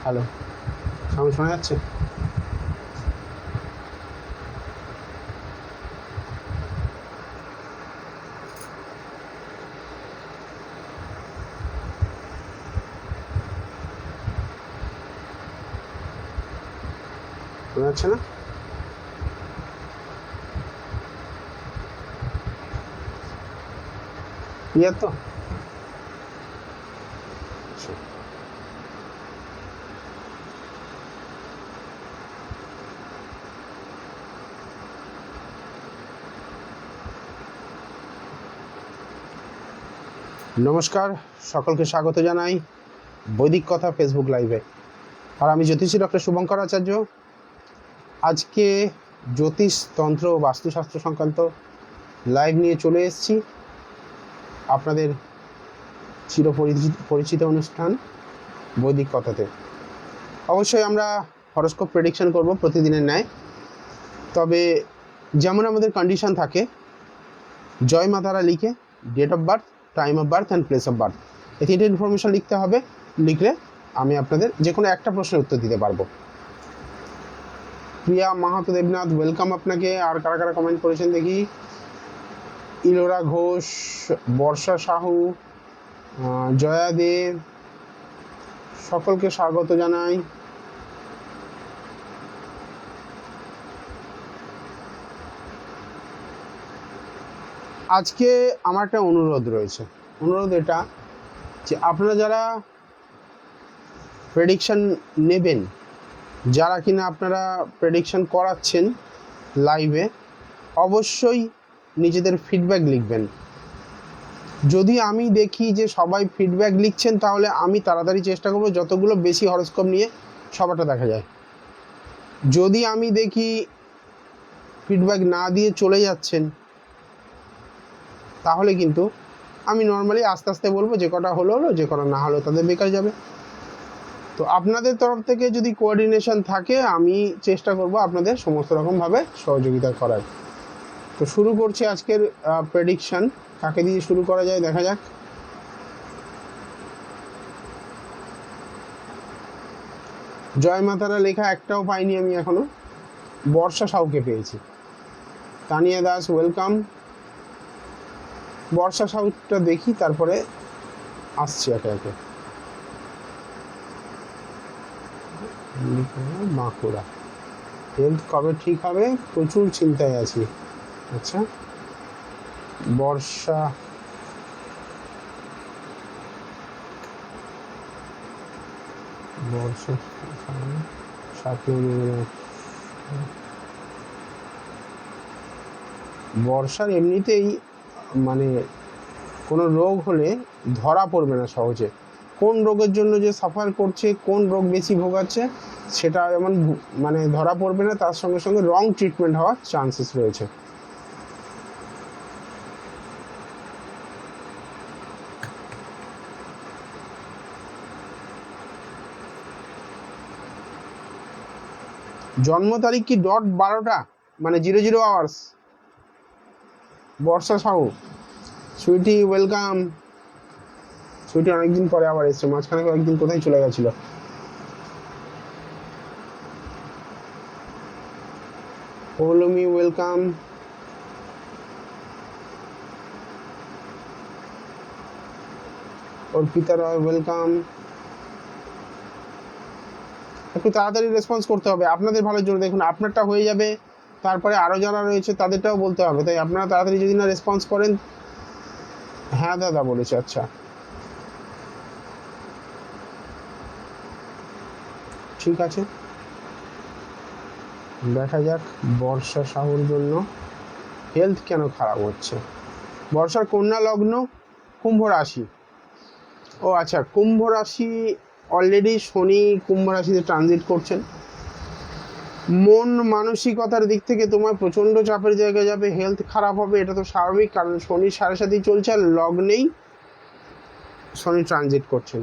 Hello, sound শোনা যাচ্ছে? শোনা যাচ্ছে না? ক্লিয়ার তো? নমস্কার, সকলকে স্বাগত জানাই বৈদিক কথা ফেসবুক লাইভে। আর আমি জ্যোতিষী ডক্টর শুভঙ্কর আচার্য। আজকে জ্যোতিষ, তন্ত্র ও বাস্তুশাস্ত্র সংক্রান্ত লাইভ নিয়ে চলে এসেছি আপনাদের চিরপরিচিত অনুষ্ঠান বৈদিক কথাতে। অবশ্যই আমরা হরোস্কোপ প্রেডিকশন করব প্রতিদিনের ন্যায়, তবে যেমন আমাদের কন্ডিশন থাকে, জয় মা তারা লিখে date of birth, time of birth and place of birth, এই তিনটে ইনফরমেশন লিখতে হবে। লিখলে আমি আপনাদের যে কোনো একটা প্রশ্নের উত্তর দিতে পারবো। প্রিয়া মাহাতো দেবনাথ, ওয়েলকাম আপনাকে। আর কারা কারা কমেন্ট করেছেন দেখি। ইলোরা ঘোষ, বর্ষা সাহু, জয়া দেব, সকলকে স্বাগত জানাই। আজকে আমার একটা অনুরোধ রয়েছে। অনুরোধ এটা যে আপনারা যারা প্রেডিকশন নেবেন, যারা কিনা আপনারা প্রেডিকশন করাচ্ছেন লাইভে, অবশ্যই নিজেদের ফিডব্যাক লিখবেন। যদি আমি দেখি যে সবাই ফিডব্যাক লিখছেন, তাহলে আমি তাড়াতাড়ি চেষ্টা করব যতগুলো বেশি হরোস্কোপ নিয়ে সবারটা দেখা যায়। যদি আমি দেখি ফিডব্যাক না দিয়ে চলে যাচ্ছেন, তাহলে কিন্তু আমি নর্মালি আস্তে আস্তে বলবো, যে কটা হলো হলো, যে কটা না হলো তাদের বেকার যাবে। তো আপনাদের তরফ থেকে যদি কোঅর্ডিনেশন থাকে, আমি চেষ্টা করব আপনাদের সমস্ত রকমভাবে সহযোগিতা করার। তো শুরু করছি আজকের প্রেডিকশন। কাকে দিয়ে শুরু করা যায় দেখা যাক। জয় মাতারা লেখা একটাও পাইনি আমি এখনো। বর্ষা সাউকে পেয়েছি। তানিয়া দাস, ওয়েলকাম। বর্ষা সাউটা দেখি, তারপরে আসছি একে একে। বাঁকুড়া, হেলথ কবে ঠিক হবে, প্রচুর চিন্তায় আছি। আচ্ছা, বর্ষা বর্ষার এমনিতেই মানে কোনো রোগ হলে ধরা পড়বে না সহজে। কোন রোগের জন্য যে সাফার করছে, কোন রোগ বেশি ভোগাচ্ছে, সেটা যেমন মানে ধরা পড়বে না, তার সঙ্গে সঙ্গে রং ট্রিটমেন্ট হওয়ার চান্সেস রয়েছে। জন্ম তারিখ কি ডট 12টা, মানে 00 আওয়ার্স। বর্ষা সাহু, সুইটি ওয়েলকাম। সুইটি অনেকদিন পরে আবার এসছে, মাঝখানে কয়েকদিন কোথায় চলে গেছিল। পৌলমি ওয়েলকাম। অর্পিতা রয় ওয়েলকাম। একটু তাড়াতাড়ি রেসপন্স করতে হবে আপনাদের ভালোর জন্য। দেখুন, আপনারটা হয়ে যাবে, তারপরে আরও যারা রয়েছে তাদেরটাও বলতে হবে। তাই আপনারা তাড়াতাড়ি যদি না রেসপন্স করেন। হ্যাঁ দাদা বলেছে, আচ্ছা ঠিক আছে, দেখা যাক বর্ষা সাহুর জন্য হেলথ কেন খারাপ হচ্ছে। বর্ষার কন্যা লগ্ন, কুম্ভ রাশি। ও আচ্ছা, কুম্ভ রাশি অলরেডি শনি কুম্ভ রাশিতে ট্রানজিট করছেন। মন মানসিকতার দিক থেকে তোমার প্রচণ্ড চাপের জায়গায় যাবে, হেলথ খারাপ হবে, এটা তো স্বাভাবিক, কারণ শনির 7.5 চলছে আর লগ্নেই শনি ট্রানজিট করছেন।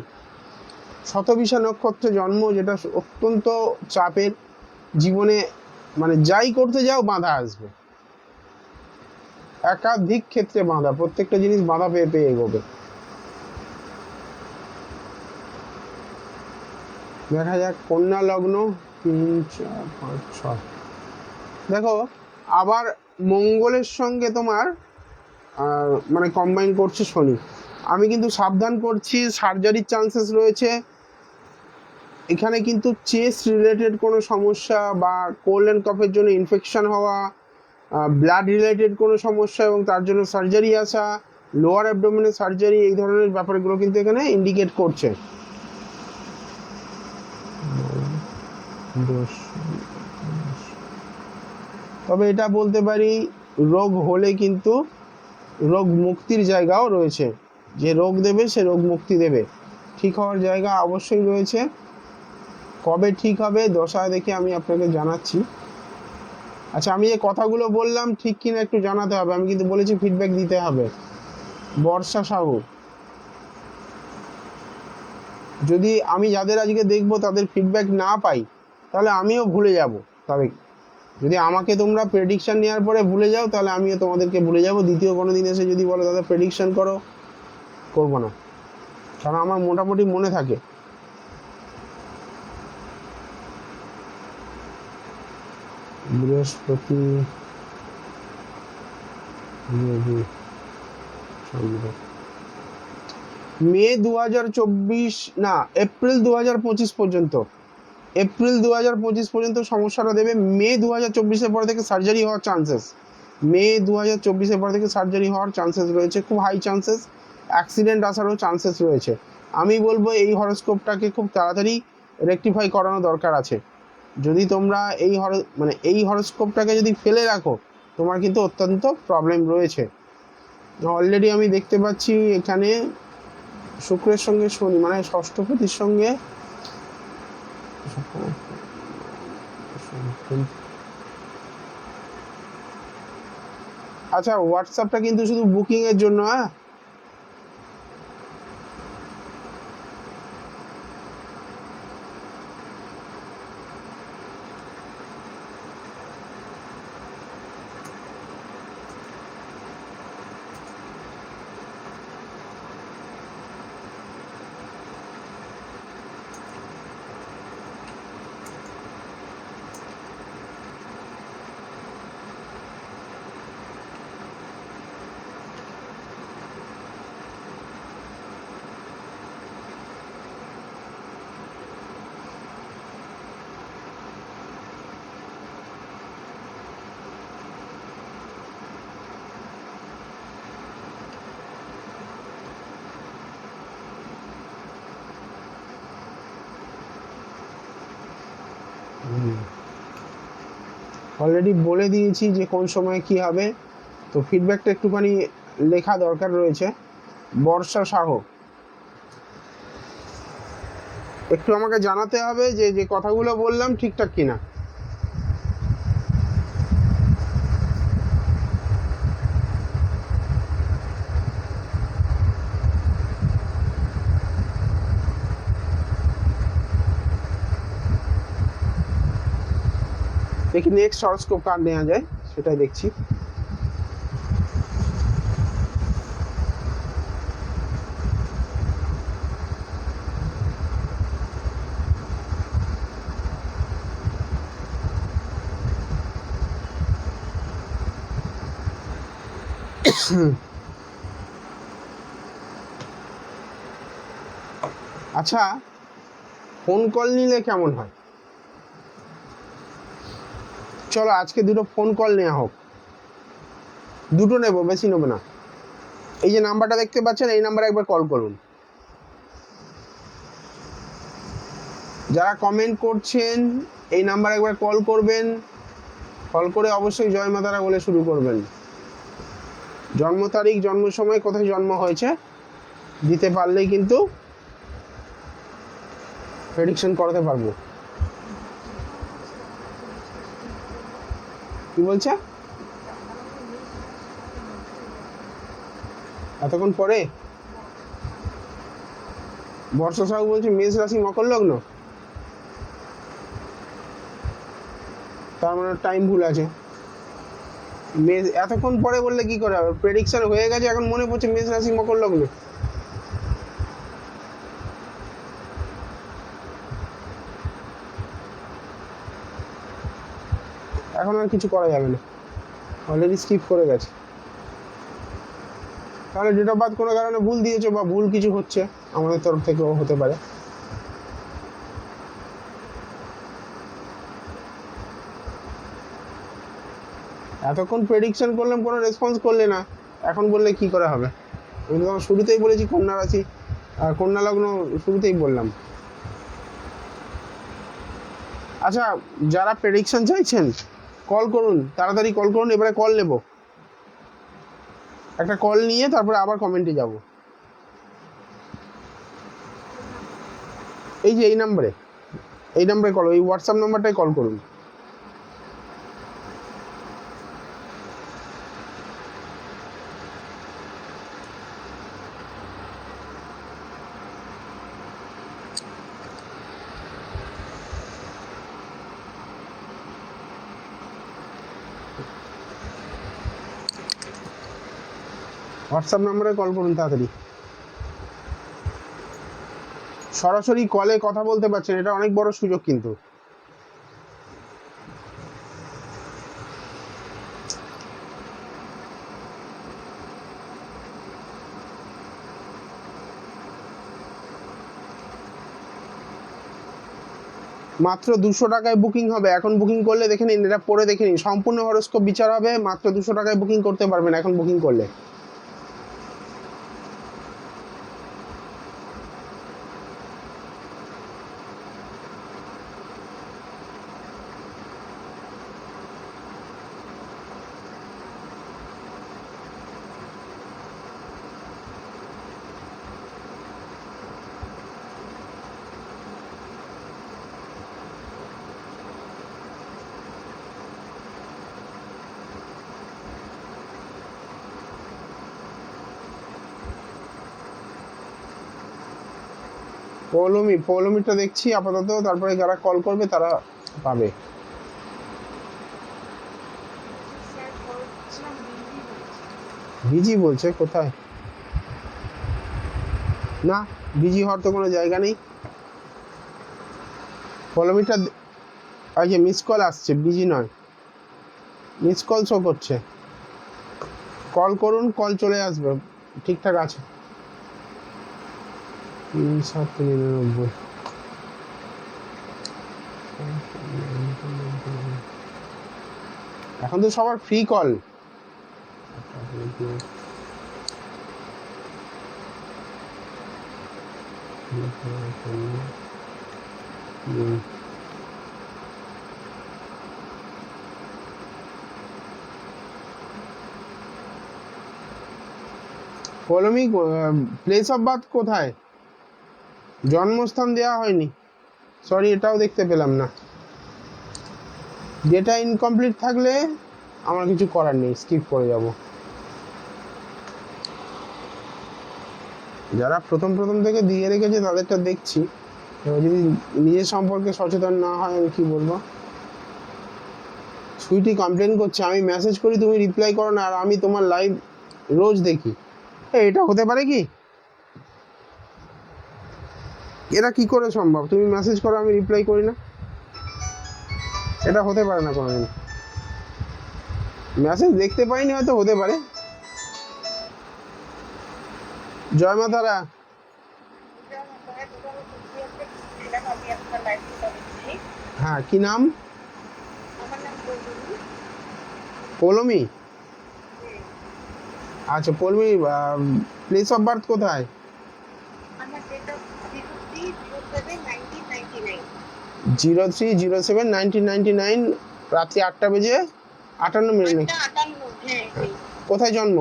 শতবিশা নক্ষত্রে জন্ম, যেটা অত্যন্ত চাপের। জীবনে মানে যাই করতে যাও বাধা আসবে, একাধিক ক্ষেত্রে বাধা, প্রত্যেকটা জিনিস বাধা পেয়ে পেয়ে এগোবে। দেখা যাক কন্যা লগ্ন 3 4 5 6। দেখো আবার মঙ্গলের সঙ্গে তোমার মানে কম্বাইন করছে শনি। আমি কিন্তু সাবধান করছি, সার্জারির চান্সেস রয়েছে এখানে, কিন্তু চেস্ট রিলেটেড কোনো সমস্যা বা কোল্ড অ্যান্ড কফের জন্য ইনফেকশন হওয়া, ব্লাড রিলেটেড কোনো সমস্যা এবং তার জন্য সার্জারি আসা, লোয়ার অ্যাবডোমেনের সার্জারি, এই ধরনের ব্যাপারগুলো কিন্তু এখানে ইন্ডিকেট করছে। তবে এটা বলতে পারি রোগ হলে কিন্তু রোগ মুক্তির জায়গাও রয়েছে, যে রোগ দেবে সে রোগ মুক্তি দেবে, ঠিক হওয়ার জায়গা অবশ্যই রয়েছে। কবে ঠিক হবে দশা দেখে আমি আপনাকে জানাচ্ছি। আচ্ছা, আমি যে কথাগুলো বললাম ঠিক কিনা একটু জানাতে হবে, আমি কিন্তু বলেছি ফিডব্যাক দিতে হবে। বর্ষা সাহু, যদি আমি যাদের আজকে দেখবো তাদের ফিডব্যাক না পাই তাহলে আমিও ভুলে যাব। তবে যদি আমাকে তোমরা প্রেডিকশন নেওয়ার পরে ভুলে যাও তাহলে আমিও তোমাদেরকে ভুলে যাব। দ্বিতীয় কোনো দিন এসে যদি বলো দাদা প্রেডিকশন করো, করবো না, কারণ আমার মোটামুটি মনে থাকে। বৃহস্পতি মে 2024 না এপ্রিল 2025 পর্যন্ত, এপ্রিল 2025 পর্যন্ত সমস্যাটা দেবে। মে 2024-এর পর থেকে সার্জারি হওয়ার চান্সেস, মে 2024-এর পর থেকে সার্জারি হওয়ার চান্সেস রয়েছে, খুব হাই চান্সেস। অ্যাক্সিডেন্ট আসারও চান্সেস রয়েছে। আমি বলবো এই হরোস্কোপটাকে খুব তাড়াতাড়ি রেকটিফাই করানো দরকার আছে। যদি তোমরা এই হরোস্কোপটাকে যদি ফেলে রাখো তোমার কিন্তু অত্যন্ত প্রবলেম রয়েছে। অলরেডি আমি দেখতে পাচ্ছি এখানে শুক্রের সঙ্গে শনি, মানে ষষ্ঠপতির সঙ্গে, আচ্ছা হোয়াটসঅ্যাপটা কিন্তু শুধু বুকিং এর জন্য। হ্যাঁ, অলরেডি বলে দিয়েছি যে কোন সময় কি হবে, তো ফিডব্যাকটা একটুখানি লেখা দরকার রয়েছে। বর্ষা সাহ, একটু আমাকে জানাতে হবে যে যে কথাগুলো বললাম ঠিকঠাক কিনা। দেখি নেক্সট হরোস্কোপ কার্ড নেওয়া যায়, সেটাই দেখছি। আচ্ছা, ফোন কল নিলে কেমন হয়? চলো আজকে দুটো ফোন কল নেওয়া হোক, দুটো নেবো, বেশি নেবো না। এই যে নাম্বারটা দেখতে পাচ্ছেন এই নাম্বারে একবার কল করুন। যারা কমেন্ট করছেন এই নাম্বারে একবার কল করবেন, কল করে অবশ্যই জয় মা তারা বলে শুরু করবেন। জন্ম তারিখ, জন্ম সময়, কোথায় জন্ম হয়েছে দিতে পারলেই কিন্তু প্রেডিকশন করাতে পারবো। কি বলছে? এতক্ষণ পরে বর্ষা সাহু বলছে মেষ রাশি মকর লগ্ন, তার মানে টাইম ভুল আছে। মেষ এতক্ষণ পরে বললে কি করে হবে? প্রেডিকশন হয়ে গেছে, এখন মনে পড়ছে মেষ রাশি মকর লগ্ন। এখন আর কিছু করা যাবে না, অলরেডি স্কিপ করে গেছে। তাহলে ডেট অফ বার্থ কোনো কারণে ভুল দিয়েছো বা ভুল কিছু হচ্ছে আমাদের তরফ থেকেও হতে পারে। এতক্ষণ প্রেডিকশন করলাম, কোনো রেসপন্স করলে না, এখন বললে কি করে হবে? আমি তো শুরুতেই বলেছি কন্যা রাশি আর কন্যা লগ্ন, শুরুতেই বললাম। আচ্ছা, যারা প্রেডিকশন চাইছেন কল করুন, তাড়াতাড়ি কল করুন, এবারে কল নেব, একটা কল নিয়ে তারপরে আবার কমেন্টে যাব। এই যে এই নাম্বারে কল, এই হোয়াটসঅ্যাপ নাম্বারটাই কল করুন। হোয়াটসঅ্যাপ নাম্বারে কল করুন তাড়াতাড়ি। সরাসরি কলে কথা বলতে পারছেন, এটা অনেক বড় সুযোগ কিন্তু। মাত্র 200 টাকায় বুকিং হবে, এখন বুকিং করলে দেখে নিন, এটা পরে দেখে নিন, সম্পূর্ণ হরোস্কোপ বিচার হবে, মাত্র 200 টাকায় বুকিং করতে পারবেন এখন বুকিং করলে। পৌলমিটা দেখছি আপাতত, তারপরে যারা কল করবে তারা পাবে। বিজি বলছে? কোথায়? না, বিজি হওয়ার তো কোনো জায়গা নেই। পৌলমিটা আচ্ছা, মিস কল আসছে, বিজি নয়, মিস কল শো করছে। কল করুন, কল চলে আসবে, ঠিকঠাক আছে। 3799। এখন তো সবার free call. Poulami, place of birth কোথায়? জন্মস্থান দেওয়া হয়নি, সরি, এটাও দেখতে পেলাম না। ডেটা ইনকমপ্লিট থাকলে আমার কিছু করার নেই, স্কিপ করে যাব। যারা প্রথম থেকে দিয়ে রেখেছে তাদেরটা দেখছি, এবার যদি নিজের সম্পর্কে সচেতন না হয় আমি কি বলবো। সুইটি কমপ্লেন করছে, আমি মেসেজ করি তুমি রিপ্লাই করো না, আর আমি তোমার লাইভ রোজ দেখি। এটা হতে পারে কি? এটা কি করে সম্ভব? তুমি মেসেজ করো, আমি রিপ্লাই করি না, এটা হতে পারে না কোনোদিন। মেসেজ দেখতে পাইনি, হয়তো হতে পারে। জয় মা তারা। হ্যাঁ, কি নাম? পৌলমি। আচ্ছা পৌলমি, প্লেস অফ বার্থ কোথায়? 03/07/1999, রাত্রি 8টা বেজে 58 মিনিট। কোথায় জন্ম?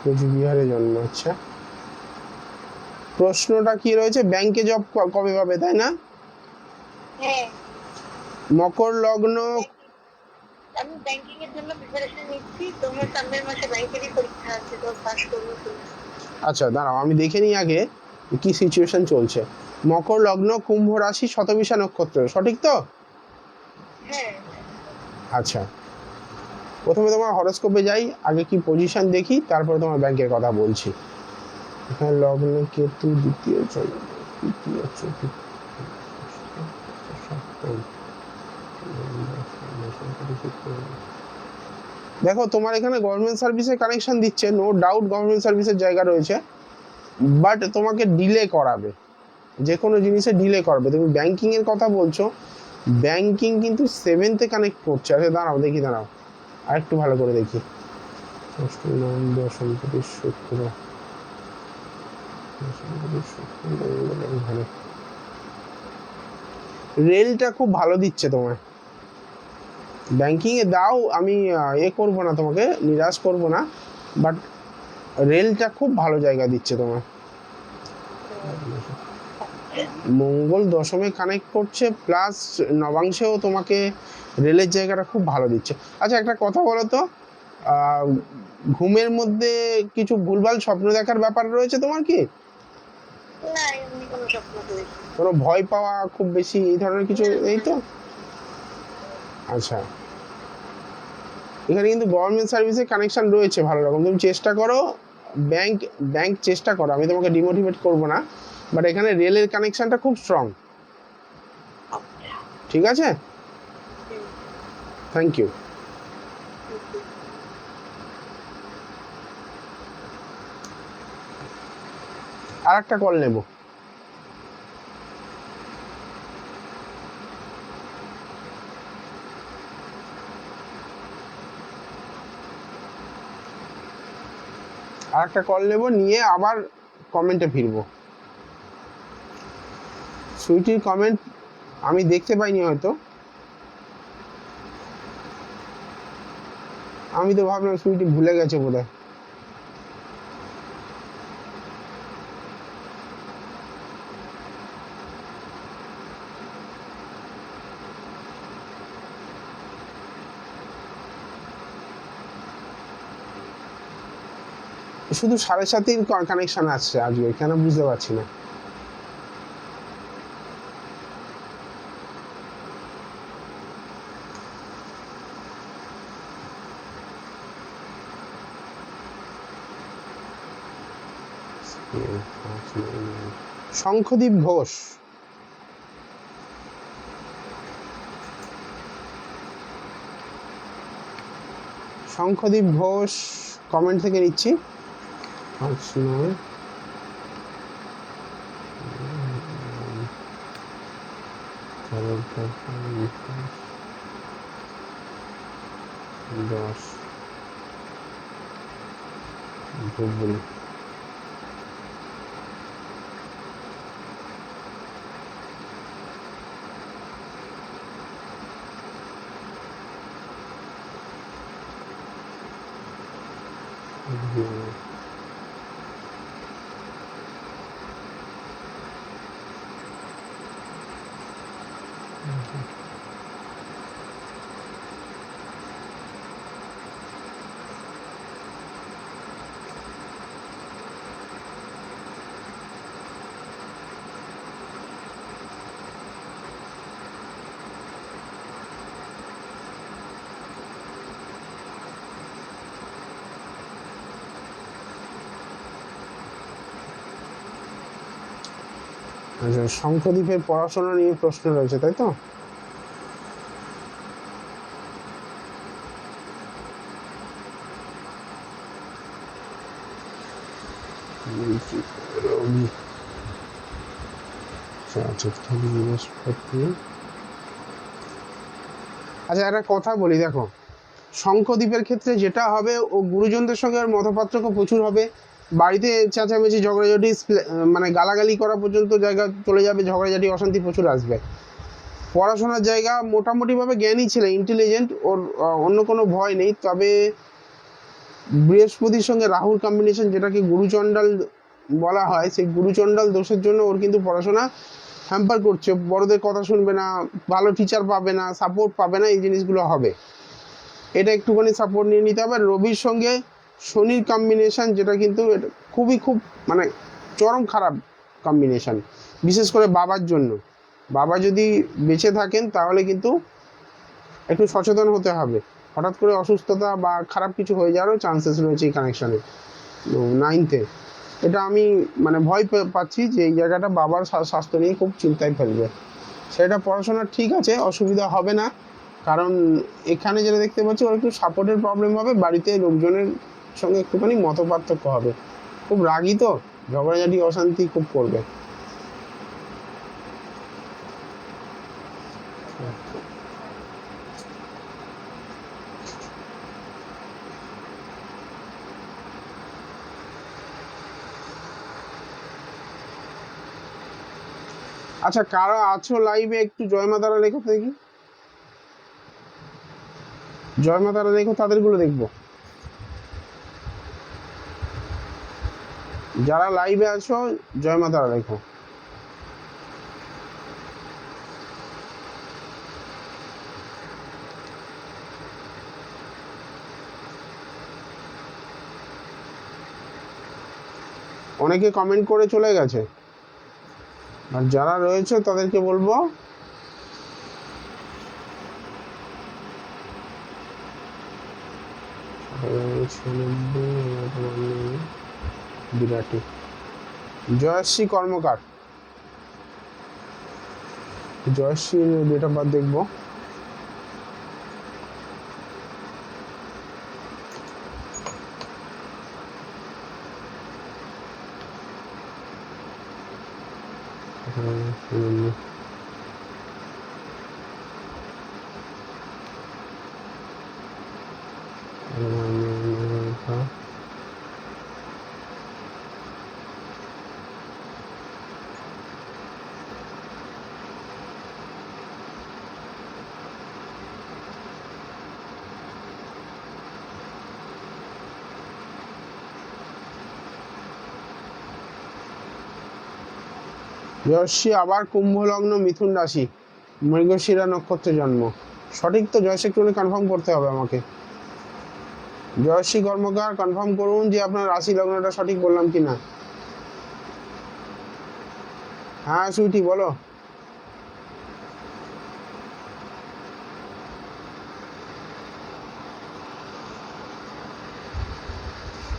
কোচবিহারে জন্ম। আচ্ছা, প্রশ্নটা কি রয়েছে? ব্যাংকে জব কবে পাবে, তাই না? মকর লগ্ন। আমি ব্যাংকিং এর জন্য প্রিপারেশন নিচ্ছি, তোমার সামনের মাসে ব্যাংকেরই পরীক্ষা আছে, তো পাস করব। আচ্ছা দাঁড়াও, আমি দেখে নিই আগে কি সিচুয়েশন চলছে। মকর লগ্ন, কুম্ভ রাশি, শতবিশা নক্ষত্র, সঠিক তো? হ্যাঁ। আচ্ছা, প্রথমে তোমার হরোস্কোপে যাই, আগে কি পজিশন দেখি, তারপরে তোমার ব্যাংকের কথা বলছি। এখানে লগ্ন কেতু, দ্বিতীয় চন্দ্র, তৃতীয় চতুর্থ। দেখো তোমার এখানে গভর্নমেন্ট সার্ভিসে কানেকশন দিচ্ছে, নো ডাউট গভর্নমেন্ট সার্ভিসের জায়গা রয়েছে, বাট তোমাকে ডিলে করাবে, যে কোনো জিনিসে ডিলে করবে। তুমি ব্যাংকিং এর কথা বলছো, ব্যাংকিং কিন্তু 7th-এ কানেক্ট করছে। আচ্ছা দাঁড়াও দেখি, দাঁড়াও আর একটু ভালো করে দেখি। শুক্র, রেলটা খুব ভালো দিচ্ছে তোমায়, ব্যাংকিং এ দাও, আমি করবো না, তোমাকে নিরাশ করবো না, বাট রেলটা খুব ভালো জায়গা দিচ্ছে তোমায়। মঙ্গল দশমে কানেক্ট করছে, প্লাস নবাংশেও তোমাকে রেলের জায়গাটা খুব ভালো দিচ্ছে। আচ্ছা একটা কথা বলো তো, ঘুমের মধ্যে কিছু ভুলভাল স্বপ্ন দেখার ব্যাপার রয়েছে তোমার কি? না, এমনি কোনো স্বপ্ন নেই। কোনো ভয় পাওয়া খুব বেশি এই ধরনের কিছু এই তো? আচ্ছা, এখানে কিন্তু গভর্নমেন্ট সার্ভিসের কানেকশন রয়েছে ভালো রকম, তুমি চেষ্টা করো, ব্যাংক চেষ্টা করো, আমি তোমাকে ডিমোটিভেট করবো না, বাট এখানে রেলের কানেকশনটা খুব স্ট্রং। ঠিক আছে, থ্যাংক ইউ। আর একটা কল নেব। আর একটা কল নেব, নিয়ে আবার কমেন্টে ফিরবো। সুইটির কমেন্ট আমি দেখতে পাইনি হয়তো, আমি তো ভাবলাম সুইটি ভুলে গেছে বোধহয়। শুধু 7:30 কানেকশন আসছে আজকে, কেন বুঝতে পারছি না। শঙ্খদীপ ঘোষ, শঙ্খদীপ ঘোষ কমেন্ট থেকে নিচ্ছি। 5, 9, 10 ধূপগুড়ি। আচ্ছা, শঙ্খদ্বীপের পড়াশোনা নিয়ে প্রশ্ন রয়েছে তাই তো? রবি, আচ্ছা একটা কথা বলি, দেখো শঙ্খদ্বীপের ক্ষেত্রে যেটা হবে, ও গুরুজনদের সঙ্গে ওর মতপার্থক্য প্রচুর হবে, বাড়িতে চেঁচামেচি ঝগড়াঝাটি মানে গালাগালি করা পর্যন্ত জায়গা চলে যাবে, ঝগড়াঝাটি অশান্তি প্রচুর আসবে। পড়াশোনার জায়গা মোটামুটিভাবে জ্ঞানী ছেলে, ইন্টেলিজেন্ট, ওর অন্য কোনো ভয় নেই। তবে বৃহস্পতির সঙ্গে রাহুর কম্বিনেশন, যেটাকে গুরুচণ্ডাল বলা হয়, সেই গুরুচণ্ডাল দোষের জন্য ওর কিন্তু পড়াশোনা হ্যাম্পার করছে, বড়দের কথা শুনবে না, ভালো টিচার পাবে না, সাপোর্ট পাবে না, এই জিনিসগুলো হবে। এটা একটুখানি সাপোর্ট নিয়ে নিতে হবে। রবির সঙ্গে শনির কম্বিনেশন, যেটা কিন্তু খুব মানে চরম খারাপ কম্বিনেশন, বিশেষ করে বাবার জন্য। বাবা যদি বেঁচে থাকেন তাহলে কিন্তু একটু সচেতন হতে হবে, হঠাৎ করে অসুস্থতা বা খারাপ কিছু হয়ে যাওয়ারও চান্সেস রয়েছে এই কানেকশানে 9th-এ। এটা আমি মানে ভয় পাচ্ছি যে এই জায়গাটা বাবার স্বাস্থ্য নিয়ে খুব চিন্তায় ফেলবে। সেটা পড়াশোনা ঠিক আছে, অসুবিধা হবে না, কারণ এখানে যেটা দেখতে পাচ্ছি ওর একটু সাপোর্টের প্রবলেম হবে, বাড়িতে লোকজনের সঙ্গে একটুখানি মত পার্থক্য হবে, খুব রাগী তো, ঝগড়াঝাটি অশান্তি খুব করবে। আচ্ছা, কারা আছো লাইভে একটু জয় মা তারা লেখো তো দেখি, জয় মা তারা লেখো, তাদেরগুলো দেখবো। যারা লাইভে আছো জয় মা তারা লেখো। অনেকে কমেন্ট করে চলে গেছে, আর যারা রয়েছে তাদেরকে বলবো বিরাটি। জয়শ্রী কর্মকার, জয়শ্রীর ডেট অফ বার্থ দেখবো। জয়শ্রী আবার কুম্ভ লগ্ন, মিথুন রাশি, মৃগশিরা নক্ষত্রে জন্ম। সঠিক তো? জয়শ্রী একটু কনফার্ম করতে হবে আমাকে। জয়শ্রী কর্মকার কনফার্ম করুন যে আপনার রাশি লগ্নটা সঠিক বললাম কি না। হ্যাঁ সুইটি বলো।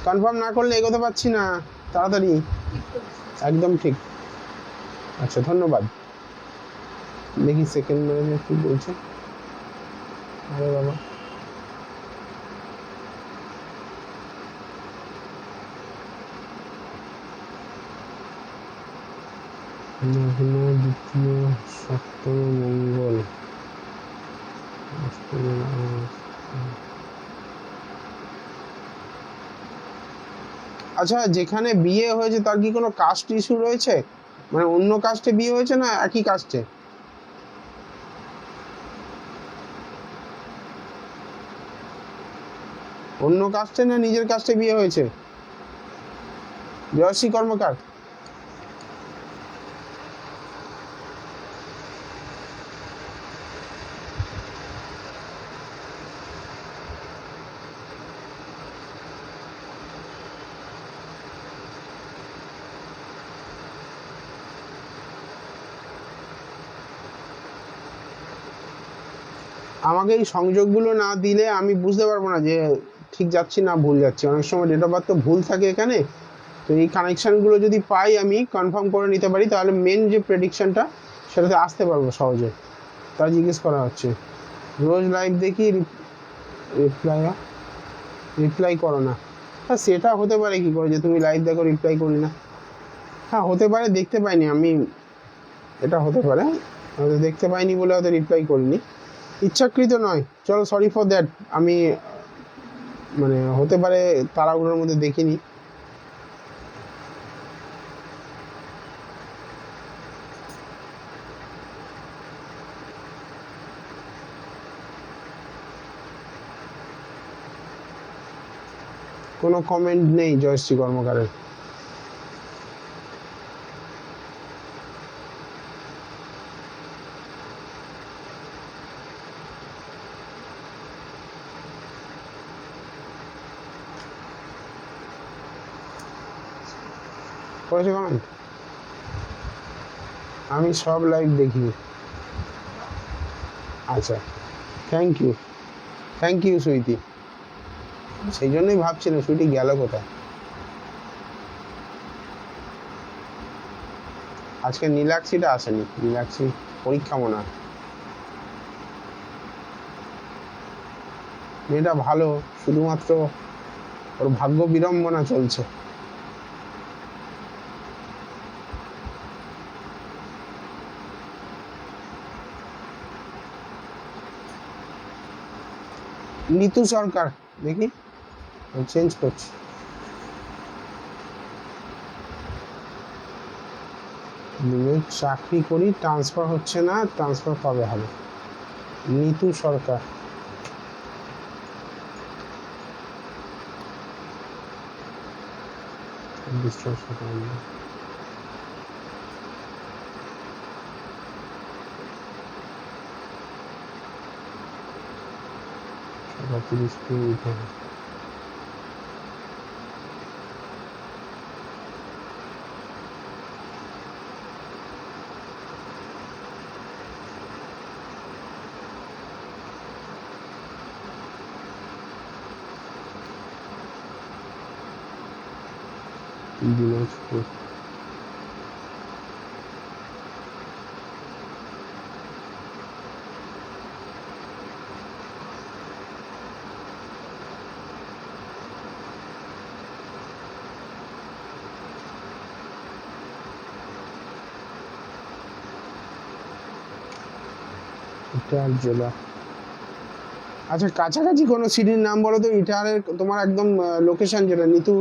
কনফার্ম না করলে এগোতে পারছি না তাড়াতাড়ি। একদম ঠিক। আচ্ছা ধন্যবাদ। দেখি সেকেন্ড ম্যানেজার কি বলছে। আরে বাবা, দ্বিতীয় সপ্তম মঙ্গল, আচ্ছা যেখানে বিয়ে হয়েছে তার কি কোনো কাস্ট ইস্যু রয়েছে, মানে অন্য কাস্টে বিয়ে হয়েছে না একই কাস্টে? অন্য কাস্টে না নিজের কাস্টে বিয়ে হয়েছে? জয়শ্রী কর্মকার, আমাকে এই সংযোগগুলো না দিলে আমি বুঝতে পারবো না যে ঠিক যাচ্ছি না ভুল যাচ্ছি। অনেক সময় ডেট অফ বার্থ তো ভুল থাকে এখানে, তো এই কানেকশানগুলো যদি পাই আমি কনফার্ম করে নিতে পারি তাহলে মেন যে প্রেডিকশানটা সেটাতে আসতে পারবো সহজে। তাই জিজ্ঞেস করা হচ্ছে। রোজ লাইভ দেখি, রিপ্লাই করো না। হ্যাঁ সেটা হতে পারে কি করে যে তুমি লাইভ দেখো রিপ্লাই করি না? হ্যাঁ হতে পারে, দেখতে পাইনি আমি, এটা হতে পারে হয়তো দেখতে পাইনি বলে হয়তো রিপ্লাই করিনি, ইচ্ছাকৃত নয়। চলো সরি ফর দ্যাট, আমি মানে হতে পারে তাড়াহুড়োর মধ্যে দেখিনি। কোনো কমেন্ট নেই জয়শ্রী কর্মকারের। করেছে কমেন্ট? আমি সব লাইভ দেখি। আচ্ছা থ্যাংক ইউ সুইটি। সেই জন্যই ভাবছিলাম সুইটি গেল কোথায়। আজকে নীলাক্ষীটা আসেনি, নীলাক্ষী পরীক্ষা মনে হয়। মেয়েটা ভালো, শুধুমাত্র ওর ভাগ্য বিড়ম্বনা চলছে। নিতু সরকার, দেখি চেঞ্জ করছি। চাকরি করি, ট্রান্সফার হচ্ছে না, ট্রান্সফার কবে হবে? নিতু সরকার। দিনাজপুর। ইটাহার জেলা। আচ্ছা, কাছাকাছি কোনো সিটির নাম বলো তো, ইটাহারের তোমার একদম লোকেশন, যেটা নিতু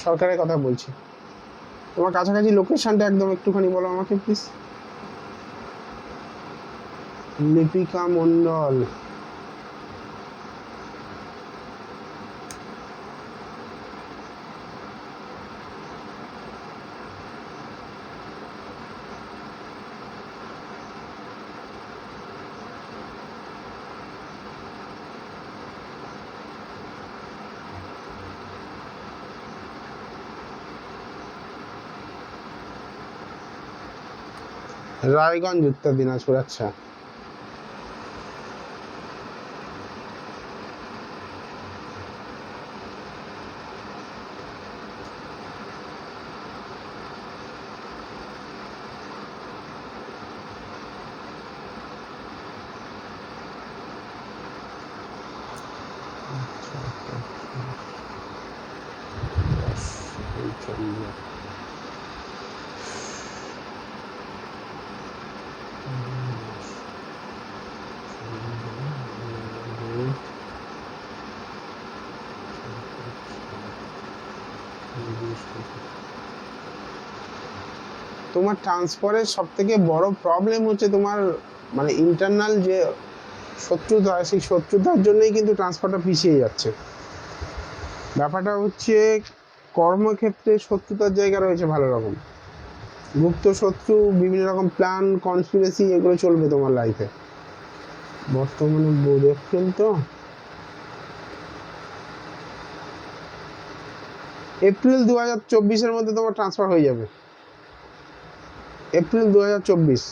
সরকারের কথা বলছি, তোমার কাছাকাছি লোকেশনটা একদম একটুখানি বলো আমাকে প্লিজ। লিপিকা মন্ডল। রায়গঞ্জ, উত্তর দিনাজপুর। আচ্ছা, তোমার ট্রান্সফারের সব থেকে বড় প্রবলেম হচ্ছে তোমার মানে ইন্টারনাল যে শত্রুতা, সেই শত্রুতার জন্যই কিন্তু ট্রান্সফারটা পিছিয়ে যাচ্ছে। ব্যাপারটা হচ্ছে কর্মক্ষেত্রে শত্রুতার জায়গা রয়েছে ভালো রকম, গুপ্ত শত্রু, বিভিন্ন রকম প্ল্যান, কনস্পিরেসি, এগুলো চলবে তোমার লাইফে। বর্তমানে বোর্ড এপ্রিল, তো এপ্রিল 2024-এর মধ্যে তোমার ট্রান্সফার হয়ে যাবে। এপ্রিল 2024।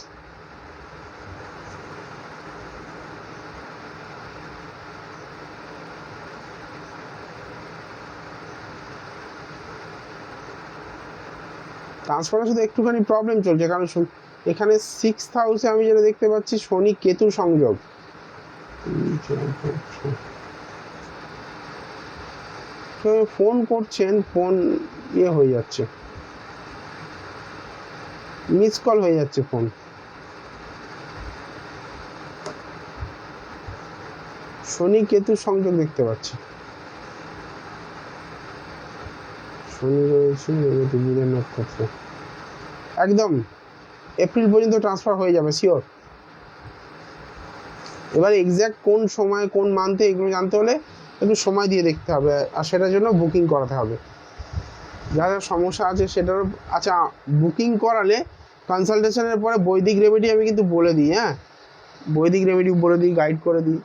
ট্রান্সফারে শুধু একটুখানি প্রবলেম চলছে, কারণ এখানে 6th হাউসে আমি যেটা দেখতে পাচ্ছি শনি কেতু সংযোগ। ফোন করছেন, ফোন ইয়ে হয়ে যাচ্ছে, মিস কল হয়ে যাচ্ছে ফোন। শনি কেতু সংযোগ দেখতে পাচ্ছি। শনি রয়েছে বুধের নক্ষত্র। একদম এপ্রিল পর্যন্ত ট্রান্সফার হয়ে যাবে শিওর। এবার এক্স্যাক্ট কোন সময়, কোন মান্থে, এগুলো জানতে হলে একটু সময় দিয়ে দেখতে হবে, আর সেটার জন্য বুকিং করাতে হবে। যা যা সমস্যা আছে সেটার। আচ্ছা, বুকিং করালে কনসালটেশনের পরে বৈদিক রেমেডি আমি কিন্তু বলে দিই, হ্যাঁ, বৈদিক রেমেডি বলে দিই, গাইড করে দিই।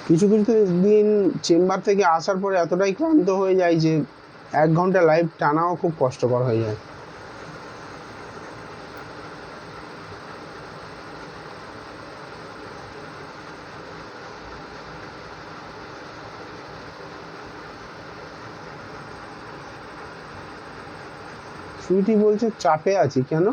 কিছু কিছু দিন চেম্বার থেকে আসার পরে এতটাই ক্লান্ত হয়ে যায় যে 1 ঘন্টা লাইভ টানাও খুব কষ্টকর হয়ে যায়। সুইটি বলছে চাপে আছি, কেন?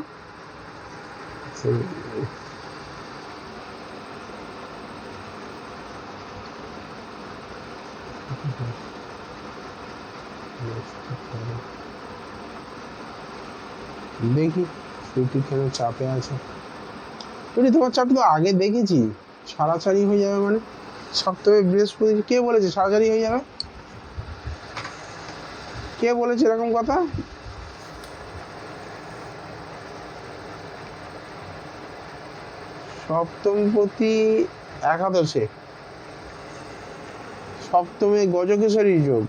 দেখি সুইটি কেন চাপে আছে। সুইটি তোমার চাপ তো আগে দেখেছি, ছাড়াছাড়ি হয়ে যাবে মানে? সপ্তাহে বৃহস্পতি, কে বলেছে ছাড়াছাড়ি হয়ে যাবে? কে বলেছে এরকম কথা? সপ্তমপতি একাদশে, সপ্তমে গজকেশরী যোগ,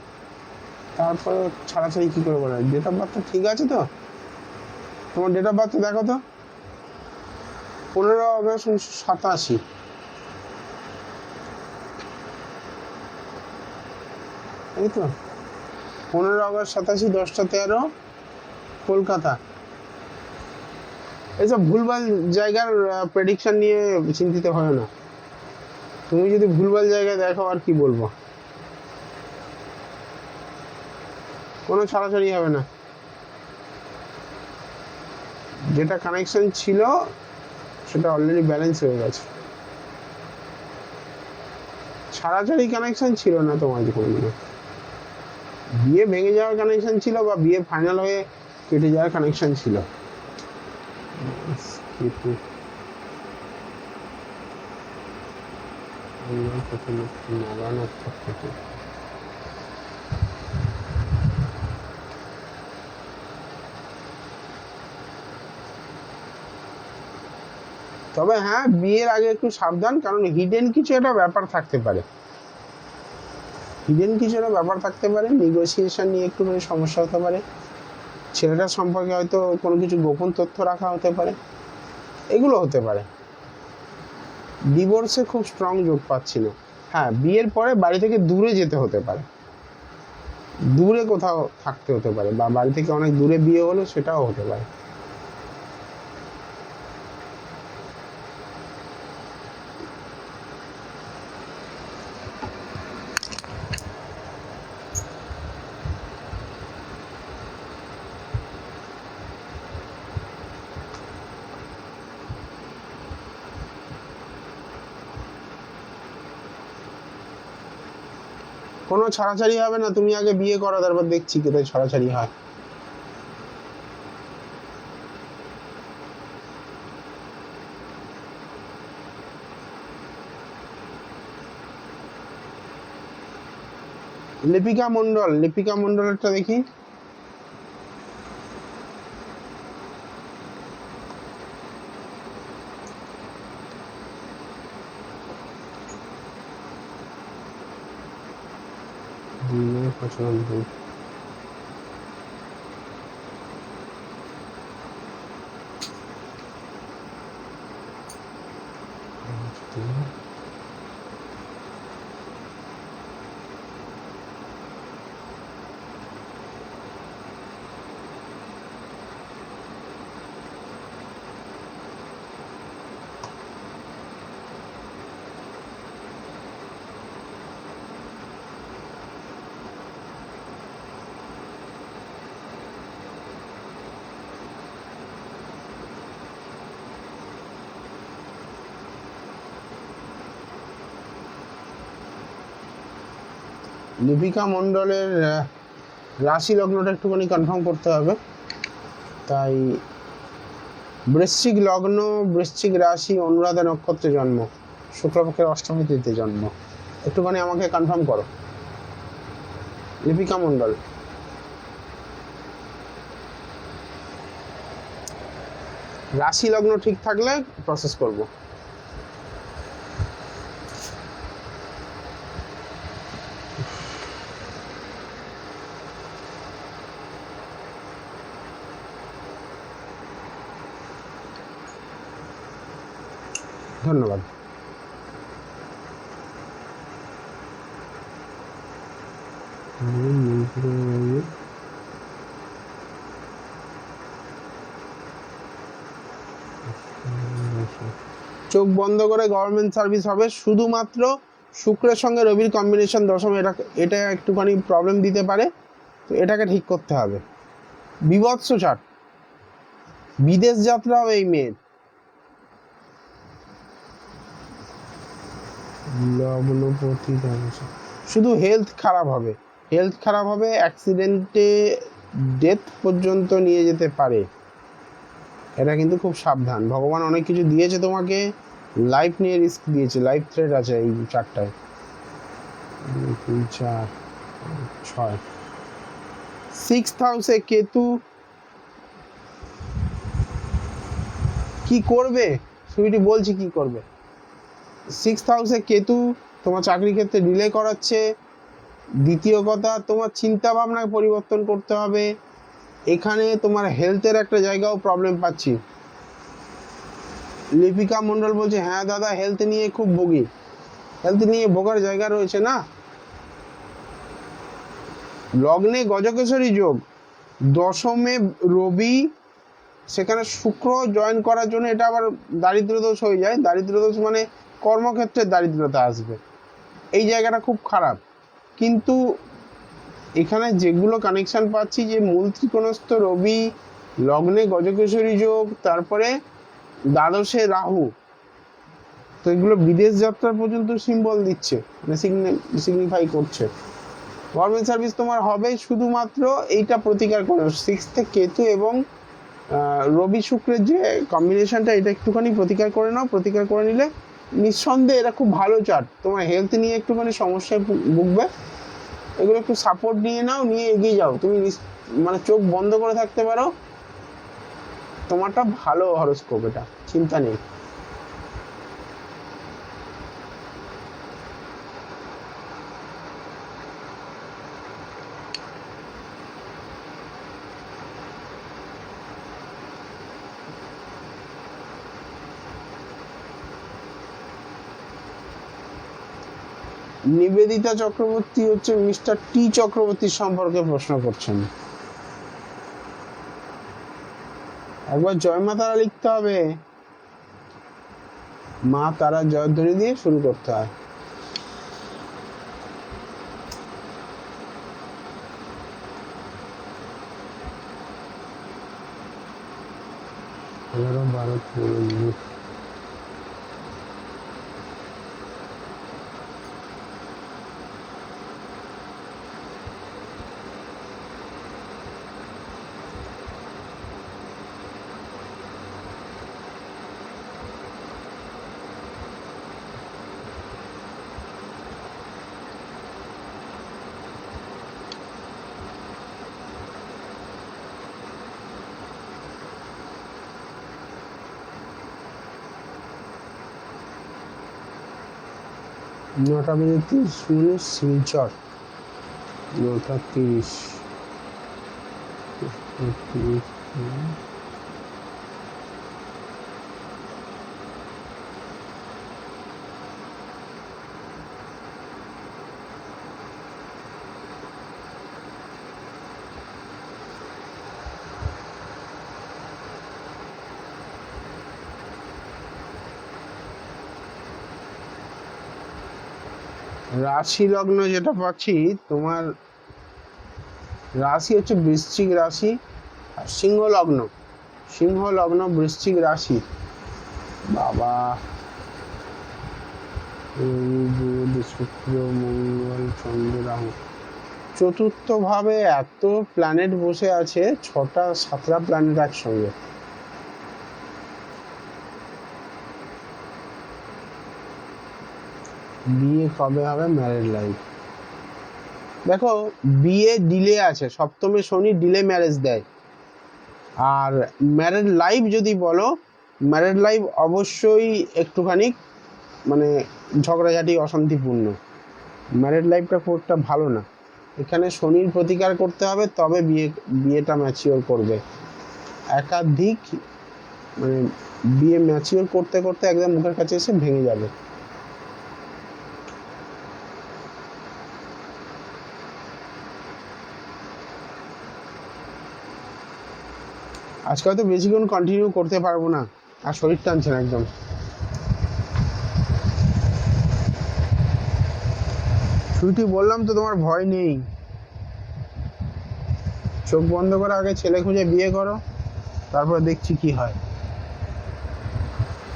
তারপরে ছাড়াছাড়ি কি করে বলে? ডেট অফ বার্থ ঠিক আছে তো? তোমার ডেট অফ বার্থ দেখো তো। 15 আগস্ট 1987। এই তো 15 আগস্ট 87, 10টা 13, কলকাতা। এইসব ভুলভাল জায়গার প্রেডিকশন নিয়ে চিন্তিত হয় না। তুমি যদি ভুলভাল জায়গায় দেখো আর কি বলবো, কোনো ছাড়াছাড়ি হবে না। যেটা কানেকশন ছিল সেটা অলরেডি ব্যালেন্স হয়ে গেছে। ছাড়াছাড়ি কানেকশন ছিল না তোমার কোনোদিনও। বিয়ে ভেঙে যাওয়ার কানেকশন ছিল বা বিয়ে ফাইনাল হয়ে কেটে যাওয়ার কানেকশন ছিল। তবে হ্যাঁ, বিয়ের আগে একটু সাবধান, কারণ হিডেন কিছু একটা ব্যাপার থাকতে পারে। নেগোসিয়েশন নিয়ে একটুখানি সমস্যা হতে পারে। ছেলেটার সম্পর্কে হয়তো কোনো কিছু গোপন তথ্য রাখা হতে পারে, এগুলো হতে পারে। ডিভোর্সে খুব স্ট্রং যোগ পাচ্ছি না। হ্যাঁ, বিয়ের পরে বাড়ি থেকে দূরে যেতে হতে পারে, দূরে কোথাও থাকতে হতে পারে, বা বাড়ি থেকে অনেক দূরে বিয়ে হলো, সেটাও হতে পারে। কোনো ছাড়াছাড়ি হবে না, তুমি আগে বিয়ে করো, তারপর দেখছি কোথায় ছাড়াছাড়ি হয়। লিপিকা মন্ডলেরটা দেখি। লিপিকা মণ্ডলের রাশি লগ্নটা একটুখানি কনফার্ম করতে হবে। তাই বৃশ্চিক লগ্ন, বৃশ্চিক রাশি, অনুরাধা নক্ষত্রে জন্ম, শুক্লপক্ষের অষ্টমী তিথিতে জন্ম। একটুখানি আমাকে কনফার্ম করো লিপিকা মণ্ডল। রাশি লগ্ন ঠিক থাকলে প্রসেস করব। ধন্যবাদ। চোখ বন্ধ করে গভর্নমেন্ট সার্ভিস হবে, শুধুমাত্র শুক্রের সঙ্গে রবির কম্বিনেশন দশম, এটা একটুখানি প্রবলেম দিতে পারে, তো এটাকে ঠিক করতে হবে। বিভৎস চার্ট, বিদেশ যাত্রা হবে এই মেয়ের। লগ্নপতি ধ্বংস, শুধু হেলথ খারাপ হবে, হেলথ খারাপ হবে, অ্যাক্সিডেন্টে ডেথ পর্যন্ত নিয়ে যেতে পারে। এটা কিন্তু খুব সাবধান। ভগবান অনেক কিছু দিয়েছে তোমাকে, লাইফ নিয়ে রিস্ক দিয়েছে, লাইফ থ্রেট আছে এই চারটায়। 2, 3, 4, 6। 6th হাউসে কেতু কি করবে সুইটি, বলছি কি করবে। 6th হাউসে কেতু তোমার চাকরি ক্ষেত্রে ডিলে করাচ্ছে। দ্বিতীয় কথা, তোমার চিন্তা ভাবনা পরিবর্তন করতে হবে। এখানে তোমার হেলথের একটা জায়গাও প্রবলেম পাচ্ছি। লিপিকা মণ্ডল বলছে হ্যাঁ দাদা, হেলথ নিয়ে খুব ভোগী, হেলথ নিয়ে ভোগার জায়গা রয়েছে না। লগ্নে গজকেশরী যোগ, দশমে রবি, সেখানে শুক্র জয়েন করার জন্য এটা আবার দারিদ্র দোষ হয়ে যায়। দারিদ্র দোষ মানে কর্মক্ষেত্রে দারিদ্রতা আসবে, এই জায়গাটা খুব খারাপ। কিন্তু এখানে যেগুলো কানেকশন পাচ্ছি, যে মূল ত্রিকোণস্থ রবি, লগ্নে গজকেশরী যোগ, তারপরে দ্বাদশে রাহু, তো এগুলো বিদেশ যাত্রার পর্যন্ত সিম্বল দিচ্ছে, মানে সিগনিফাই করছে। গভর্নমেন্ট সার্ভিস তোমার হবে, শুধুমাত্র এইটা প্রতিকার করো। 6th কেতু এবং রবি শুক্রের যে কম্বিনেশনটা, এটা একটুখানি প্রতিকার করে নাও। প্রতিকার করে নিলে নিঃসন্দেহে এটা খুব ভালো চার্ট। তোমার হেলথ নিয়ে একটুখানি সমস্যায় ভুগবে, এগুলো একটু সাপোর্ট নিয়ে নাও, নিয়ে এগিয়ে যাও। তুমি মানে চোখ বন্ধ করে থাকতে পারো, তোমারটা ভালো হরোস্কোপ, এটা চিন্তা নেই। নিবেদিতা চক্রবর্তী হচ্ছে মিস্টার টি চক্রবর্তীর সম্পর্কে প্রশ্ন করছেন। একবার জয় মা তারা লিখতে হবে, মা তারা জয়ধ্বনি দিয়ে শুরু করতে হয়। নটা বেজে 30 শিলচর, 9:30। রাশি লগ্ন যেটা পাচ্ছি, তোমার রাশি হচ্ছে বৃশ্চিক রাশি আর সিংহ লগ্ন। সিংহ লগ্ন বৃশ্চিক রাশি, বাবা বুধ শুক্র মঙ্গল চন্দ্র রাহু, চতুর্থ ভাবে এত প্ল্যানেট বসে আছে, 6টা 7টা প্ল্যানেট একসঙ্গে। বিয়ে কবে হবে, ম্যারেড লাইফ, দেখো বিয়ে ডিলে আছে, সপ্তমে শনি ডিলে ম্যারেজ দেয়। আর ম্যারেড লাইফ যদি বলো, ম্যারেড লাইফ অবশ্যই একটুখানি মানে ঝগড়াঝাটি অশান্তিপূর্ণ। ম্যারেড লাইফটা খুব একটা ভালো না। এখানে শনির প্রতিকার করতে হবে, তবে বিয়েটা ম্যাচিওর করবে। একাধিক মানে বিয়ে ম্যাচিওর করতে করতে একদম মুখের কাছে এসে ভেঙে যাবে। আজকে হয়তো বেশিক্ষণ কন্টিনিউ করতে পারবো না, আর শরীর টানছে না একদম। ছুটি বললাম তো, তোমার ভয় নেই, চোখ বন্ধ করে আগে ছেলে খুঁজে বিয়ে করো, তারপরে দেখছি কি হয়,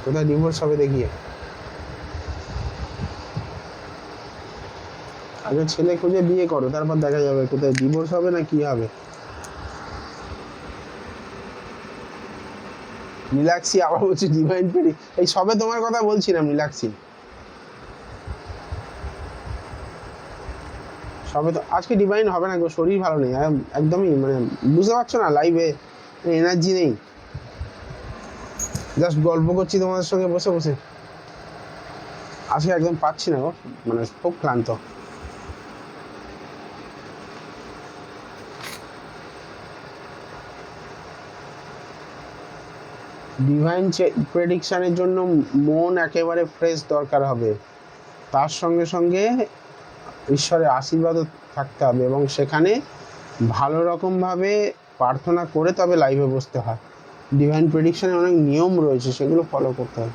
কোথায় ডিভোর্স হবে দেখিয়ে। আগে ছেলে খুঁজে বিয়ে করো, তারপর দেখা যাবে কোথায় ডিভোর্স হবে না কি হবে। নীলাক্ষী আবার বলছি ডিভাইন পেরি, এই সবে তোমার কথা বলছিলাম নীলাক্ষী, সবে তো। আজকে ডিভাইন হবে না গো, শরীর ভালো নেই একদমই, মানে বুঝতে পারছো না, লাইভে এনার্জি নেই, জাস্ট গল্প করছি তোমাদের সঙ্গে বসে বসে, আজকে একদম পাচ্ছি না গো, মানে খুব ক্লান্ত। ডিভাইন প্রেডিকশনের জন্য মন একেবারে ফ্রেশ দরকার হবে, তার সঙ্গে সঙ্গে ঈশ্বরের আশীর্বাদও থাকতে হবে, এবং সেখানে ভালো রকমভাবে প্রার্থনা করে তবে লাইভে বসতে হয়। ডিভাইন প্রেডিকশনে অনেক নিয়ম রয়েছে, সেগুলো ফলো করতে হয়।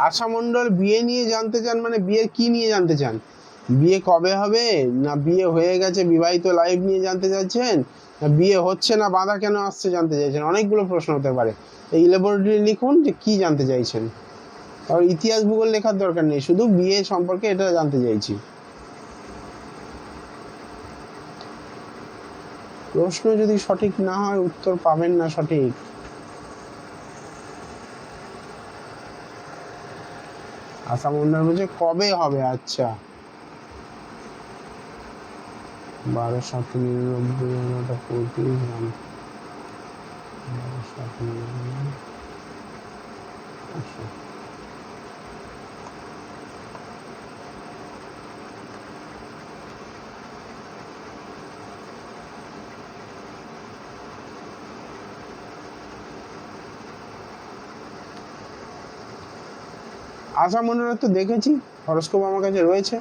আশা মণ্ডল বিয়ে নিয়ে জানতে চান, মানে বিয়ে কি নিয়ে জানতে চান? বিয়ে কবে হবে, না বিয়ে হয়ে গেছে বিবাহিত লাইফ নিয়ে জানতে চাইছেন, না বিয়ে হচ্ছে না বাধা কেন আসছে জানতে চাইছেন? অনেকগুলো প্রশ্ন হতে পারে, এই ল্যাবরেটরি লিখুন যে কি জানতে চাইছেন। আর ইতিহাস ভূগোল লেখার দরকার নেই, শুধু বিয়ে সম্পর্কে এটা জানতে চাইছি। প্রশ্ন যদি সঠিক না হয় উত্তর পাবেন না সঠিক। আশা মন্ডল বলছে কবে হবে, আচ্ছা 12/7/99 গ্রাম, 12/7/99। আচ্ছা আশা মন্ডলের তো দেখেছি, হরস্কোপ আমার কাছে রয়েছে,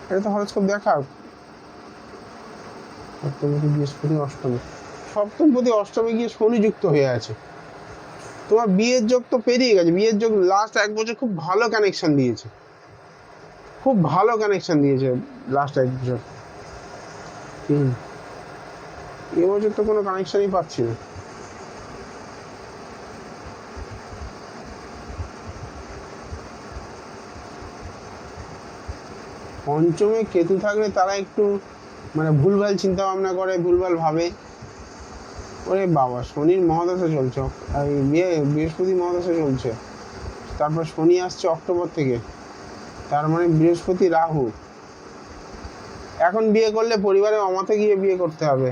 এটা তো হরস্কোপ দেখা। সপ্তমপতি বৃহস্পতি অষ্টমী, সপ্তমপতি অষ্টমী গিয়ে শনি যুক্ত হয়ে আছে, তোমার বিয়ের যোগ তো পেরিয়ে গেছে। বিয়ের যোগ লাস্ট 1 বছর খুব ভালো কানেকশন দিয়েছে, খুব ভালো কানেকশন দিয়েছে লাস্ট 1 বছর। এবছর তো কোনো কানেকশনই পাচ্ছি না। পঞ্চমে কেতু থাকলে তারা একটু মানে ভুলভাল চিন্তা ভাবনা করে, ভুলভাল ভাবে। ওরে বাবা, শনির মহাদশা চলছে, বৃহস্পতি মহাদশা চলছে, তারপর শনি আসছে অক্টোবর থেকে, তার মানে বৃহস্পতি রাহু। এখন বিয়ে করলে পরিবারের অমতে গিয়ে বিয়ে করতে হবে।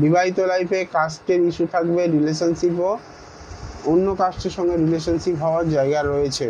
বিবাহিত লাইফে কাস্টের ইস্যু থাকবে, রিলেশনশিপও অন্য কাস্টের সঙ্গে রিলেশনশিপ হওয়ার জায়গা রয়েছে।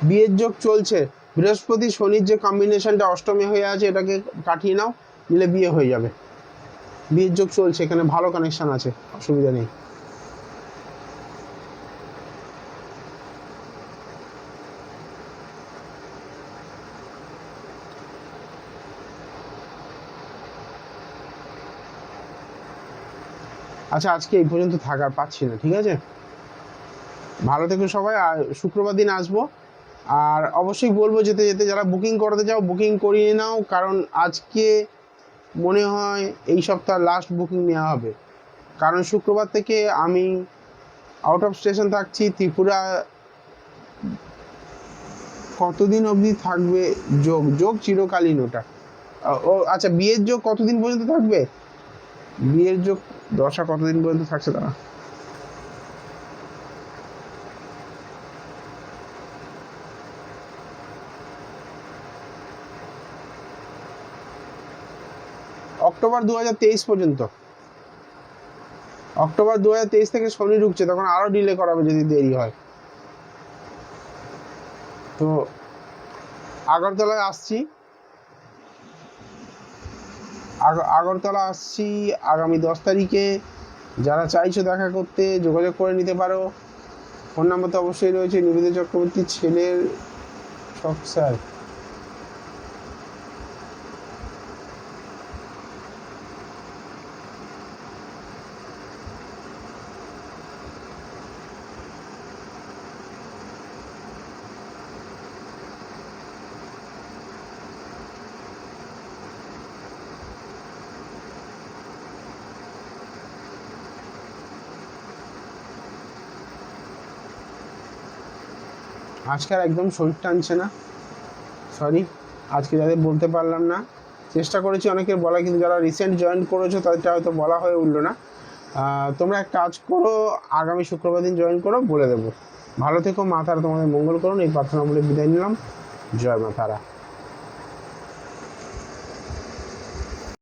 বিয়ের যোগ চলছে, বৃহস্পতি শনির যে কম্বিনেশনটা অষ্টমী হয়ে আছে, এটাকে কাটিয়ে নাও, নিলে বিয়ে হয়ে যাবে। বিয়ের যোগ চলছে, এখানে ভালো কানেকশন আছে, অসুবিধা নেই। আচ্ছা, আজকে এই পর্যন্ত থাকার পাচ্ছি না, ঠিক আছে? ভালো থেকো সবাই, আর শুক্রবার দিন আসবো। আর অবশ্যই বলবো যেতে যেতে যারা বুকিং করাতে চাও বুকিং করিয়ে নাও, কারণ আজকে মনে হয় এই সপ্তাহ লাস্ট বুকিং নেওয়া হবে। কারণ শুক্রবার থেকে আমি আউট অফ স্টেশন থাকছি ত্রিপুরা। কতদিন অবধি থাকবে যোগ? যোগ চিরকালীন ওটা। ও আচ্ছা, বিয়ের যোগ কতদিন পর্যন্ত থাকবে? বিয়ের যোগ দশা কতদিন পর্যন্ত থাকছে তারা? অক্টোবর 2023 পর্যন্ত। অক্টোবর 2023 থেকে শনি ঢুকছে, তখন আরো ডিলে করাবে যদি দেরি হয়। তো আগরতলায় আসছি, আগরতলা আসছি আগামী 10 তারিখে। যারা চাইছো দেখা করতে যোগাযোগ করে নিতে পারো। ফোন নাম্বার তো অবশ্যই রয়েছে, নিবেদিতা চক্রবর্তীর ছেলের শখ স্যার। আজকে আর একদম শরীর টানছে না, সরি। আজকে যাদের বলতে পারলাম না, চেষ্টা করেছি অনেকের বলা, কিন্তু যারা রিসেন্ট জয়েন করেছো তাদেরটা হয়তো বলা হয়ে উঠলো না। তোমরা এক কাজ করো, আগামী শুক্রবার দিন জয়েন করো, বলে দেবো। ভালো থেকো, মা তারা তোমাদের মঙ্গল করুন, এই প্রার্থনা বলে বিদায় নিলাম। জয় মা তারা।